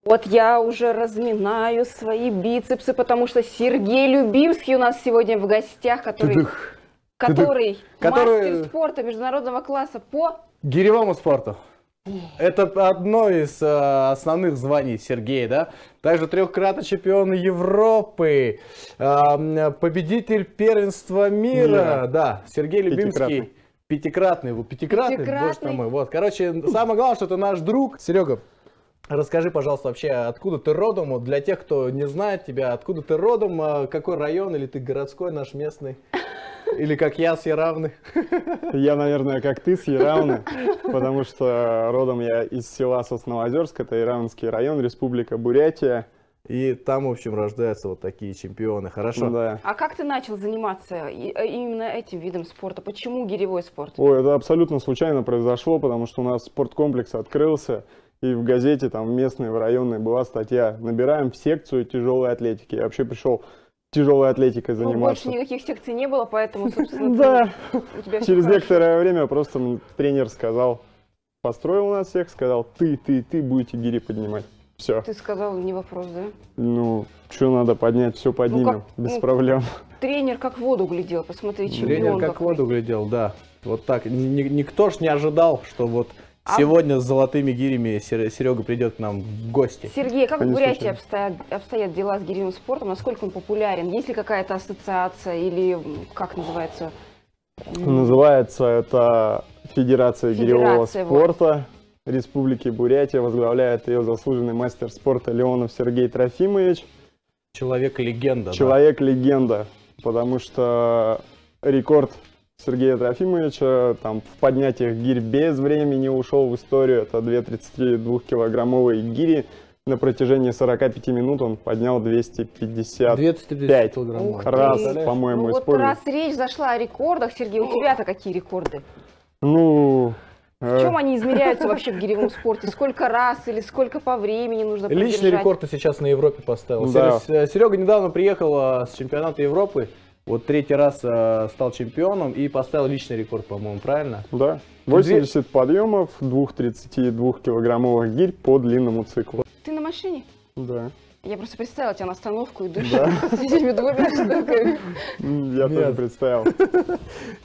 Вот я уже разминаю свои бицепсы, потому что Сергей Любимский у нас сегодня в гостях, который мастер спорта международного класса по гиревому спорту. Это одно из основных званий Сергея, да? Также трехкратный чемпион Европы, победитель первенства мира, да, Сергей Любимский. Пятикратный, боже ты мой. Вот, короче, самое главное, что это наш друг. Серега, расскажи, пожалуйста, вообще, откуда ты родом? Вот для тех, кто не знает тебя, откуда ты родом, какой район, или ты городской, наш местный? Или как я, с Яравны? Я, наверное, как ты, с Яравны, потому что родом я из села Сосновоозерск, это Яравнский район, Республика Бурятия. И там, в общем, рождаются вот такие чемпионы, хорошо? Да. А как ты начал заниматься именно этим видом спорта? Почему гиревой спорт? Ой, это абсолютно случайно произошло, потому что у нас спорткомплекс открылся, и в газете, там местной, в районной, была статья «Набираем в секцию тяжелой атлетики». Я вообще пришел тяжелой атлетикой заниматься. Больше никаких секций не было, поэтому, собственно, да. у тебя Через некоторое время просто тренер сказал, построил нас всех, сказал, ты будете гири поднимать. Все. Ты сказал, не вопрос, да? Ну, что надо поднять, все поднимем, без проблем. Тренер как в воду глядел, посмотри, чемпион. Тренер как в воду глядел, да. Вот так. Никто ж не ожидал, что вот сегодня с золотыми гирями Серега придет к нам в гости. Сергей, как в Бурятии обстоят дела с гиревым спортом? Насколько он популярен? Есть ли какая-то ассоциация или как называется? Называется это Федерация гиревого спорта Республики Бурятия. Возглавляет ее заслуженный мастер спорта Леонов Сергей Трофимович. Человек-легенда. Человек-легенда, потому что рекорд Сергея Трофимовича там, в поднятиях гирь без времени ушел в историю. Это 2 32-килограммовые гири. На протяжении 45 минут он поднял 255 раз, по-моему, вот раз речь зашла о рекордах, Сергей, у тебя-то какие рекорды? Ну... В чем они измеряются вообще в гиревом спорте? Сколько раз или сколько по времени нужно продержать? Личный рекорд ты сейчас на Европе поставил. Да. Серега недавно приехал с чемпионата Европы. Вот 3-й раз стал чемпионом и поставил личный рекорд, по-моему, правильно? Да. 80 подъемов 2-32-килограммовых гирь по длинному циклу. Ты на машине? Да. Я просто представила тебя на остановку, идешь с этими двумя штуками. Я тоже представил.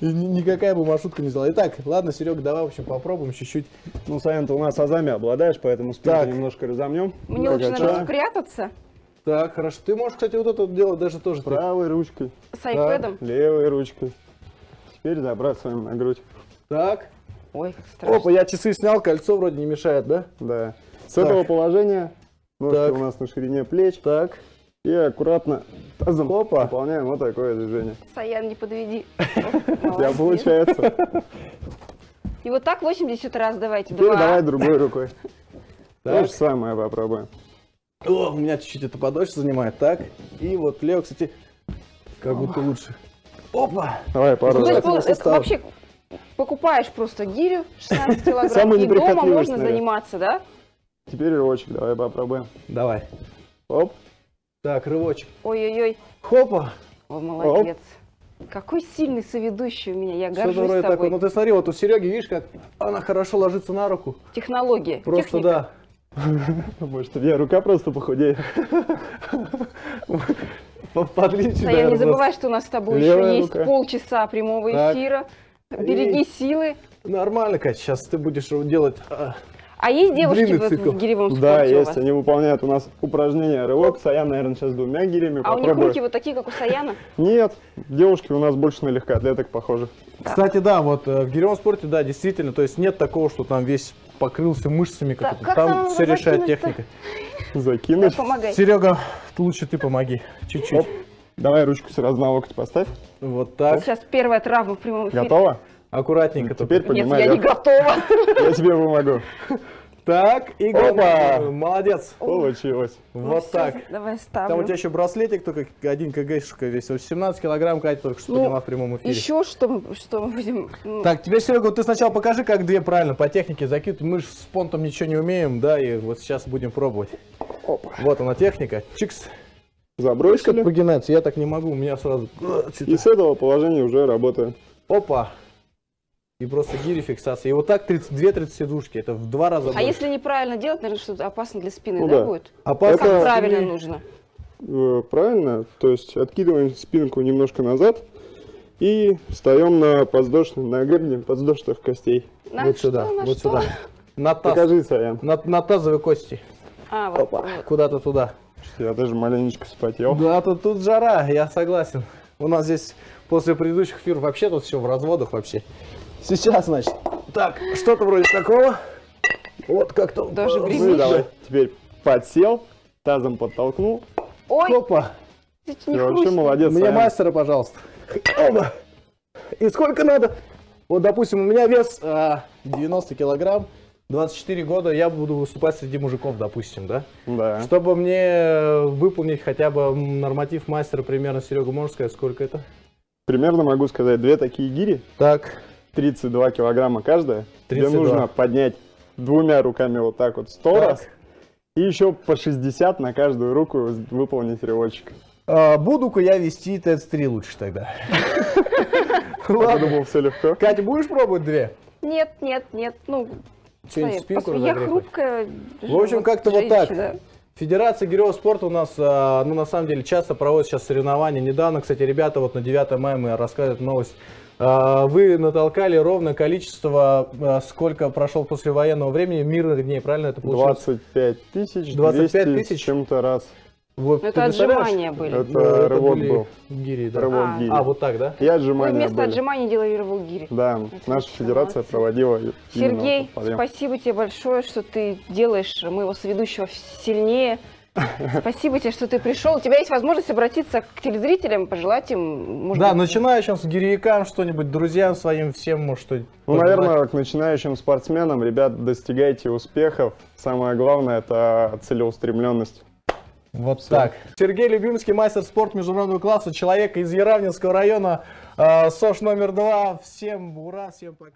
Никакая бы маршрутка не взяла. Итак, ладно, Серега, давай, в общем, попробуем чуть-чуть. Ну, Саян, ты у нас азами обладаешь, поэтому спинку немножко разомнем. Мне лучше, наверное, спрятаться. Так, хорошо. Ты можешь, кстати, вот это делать даже тоже. Правой ручкой. С айпэдом? Левой ручкой. Теперь забрасываем на грудь. Так. Ой, как страшно. Опа, я часы снял, кольцо вроде не мешает, да? Да. С этого положения ножки у нас на ширине плеч. Так. И аккуратно тазом выполняем вот такое движение. Саян, не подведи. У тебя получается. И вот так 80 раз давайте. Теперь давай другой рукой. То же Так. самое попробуем. О, у меня чуть-чуть это подольше занимает. Так. И вот лево, кстати, как будто лучше. Опа! Давай пару раз. Это вообще покупаешь просто гирю 16 килограмм и дома можно заниматься, да? Теперь рывочек, давай попробуем. Давай. Оп. Так, рывочек. Ой-ой-ой. Хопа. О, молодец. Какой сильный соведущий у меня, я горжусь тобой. Такое. Ну ты смотри, вот у Сереги, видишь, как она хорошо ложится на руку. Технология. Просто техника. Да. Может, у меня рука просто похудеет. Саян, не забывай, что у нас с тобой еще есть полчаса прямого эфира. Береги силы. Нормально, Катя, сейчас ты будешь делать... А есть девушки в гиревом спорте? Да, есть. Они выполняют у нас упражнения рывок. Саян, наверное, сейчас 2 гирями. А у них руки вот такие, как у Саяна? Нет, девушки у нас больше на легкоатлеток похожи. Кстати, да, вот в гиревом спорте, да, действительно, то есть нет такого, что там весь покрылся мышцами, там все решает техника. Закинуть. Помогай. Серега, лучше ты помоги, чуть-чуть. Давай ручку сразу на локоть поставь. Вот так. Сейчас первая травма в прямом эфире. Готово? Аккуратненько. Теперь поднимай. Нет, я не готова. Я тебе помогу. Так, и молодец. Получилось. Вот так. Давай ставлю. Там у тебя еще браслетик, только 1 кгшка весь. 17 килограмм, Катя только что подняла в прямом эфире. Еще что мы будем... Так, тебе, Серега, ты сначала покажи, как 2 правильно по технике закидывать. Мы же с понтом ничего не умеем, да, и вот сейчас будем пробовать. Опа. Вот она техника. Чикс. Забросили. Погинается, я так не могу, у меня сразу... И с этого положения уже работаем. Опа. и просто гири фиксация. И вот так 2-30 сидушки, это в 2 раза А больше. если неправильно делать, наверное, что-то опасно для спины, Ну да, да. будет? Опасно Как Это- правильно нужно? Правильно, то есть откидываем спинку немножко назад и встаем на гребне подвздошных костей. На Вот что, сюда, на вот что? сюда. На таз, Покажи, Саян. на тазовые кости. А, вот, Опа, вот. куда-то туда. Я даже маленечко вспотел. Да, тут жара, я согласен. У нас здесь после предыдущих эфиров вообще тут все в разводах вообще. Сейчас, значит. Так, что-то вроде такого. Вот как-то. Даже Ну и грязище. давай, теперь подсел, тазом подтолкнул. Ой, Опа. не Ты вообще хрустнет. молодец, Мне Саян. мастера, пожалуйста. Оба. И сколько надо? Вот, допустим, у меня вес 90 килограмм, 24 года, я буду выступать среди мужиков, допустим, да? Да. Чтобы мне выполнить хотя бы норматив мастера, примерно, Серега, можешь сказать, сколько это? Примерно могу сказать, 2 такие гири, Так. 32 килограмма каждая. 32. Тебе нужно поднять 2 руками вот так вот 100 раз. И еще по 60 на каждую руку выполнить рывочек. Буду-ка я вести ТЭЦ-3 лучше тогда. Я Ладно. думал, все легко. Катя, будешь пробовать 2? Нет, нет, нет, ну... Что-нибудь Саид, спинку я разогрехать? хрупкая. В общем, как-то вот так. женщина. Федерация гиревого спорта у нас, ну, на самом деле, часто проводит сейчас соревнования. Недавно, кстати, ребята, вот на 9 мая мы рассказывают новость. Вы натолкали ровное количество, сколько прошло послевоенного времени, мирных дней, правильно это получилось? 25 тысяч, 25 200 тысяч? с чем-то раз. Вот, Ну, ты это представляешь? отжимания были. Это рывок были был. гири, да. Рывок А. гири. Вот так, да? И Вы отжимания вместо были. отжиманий делали рывок гири. Да, Это наша очень федерация молодцы. проводила именно Сергей, этот подъем. спасибо тебе большое, что ты делаешь моего соведущего сильнее. Спасибо тебе, что ты пришел. У тебя есть возможность обратиться к телезрителям, пожелать им, может Да, быть, начинающим с гиревикам что-нибудь, друзьям своим всем, может, что-нибудь. Ну, наверное, к начинающим спортсменам, ребят, достигайте успехов. Самое главное – это целеустремленность. Вот так. Сергей Любимский, мастер спорта международного класса, человек из Яравнинского района, СОЖ номер 2. Всем ура, всем пока.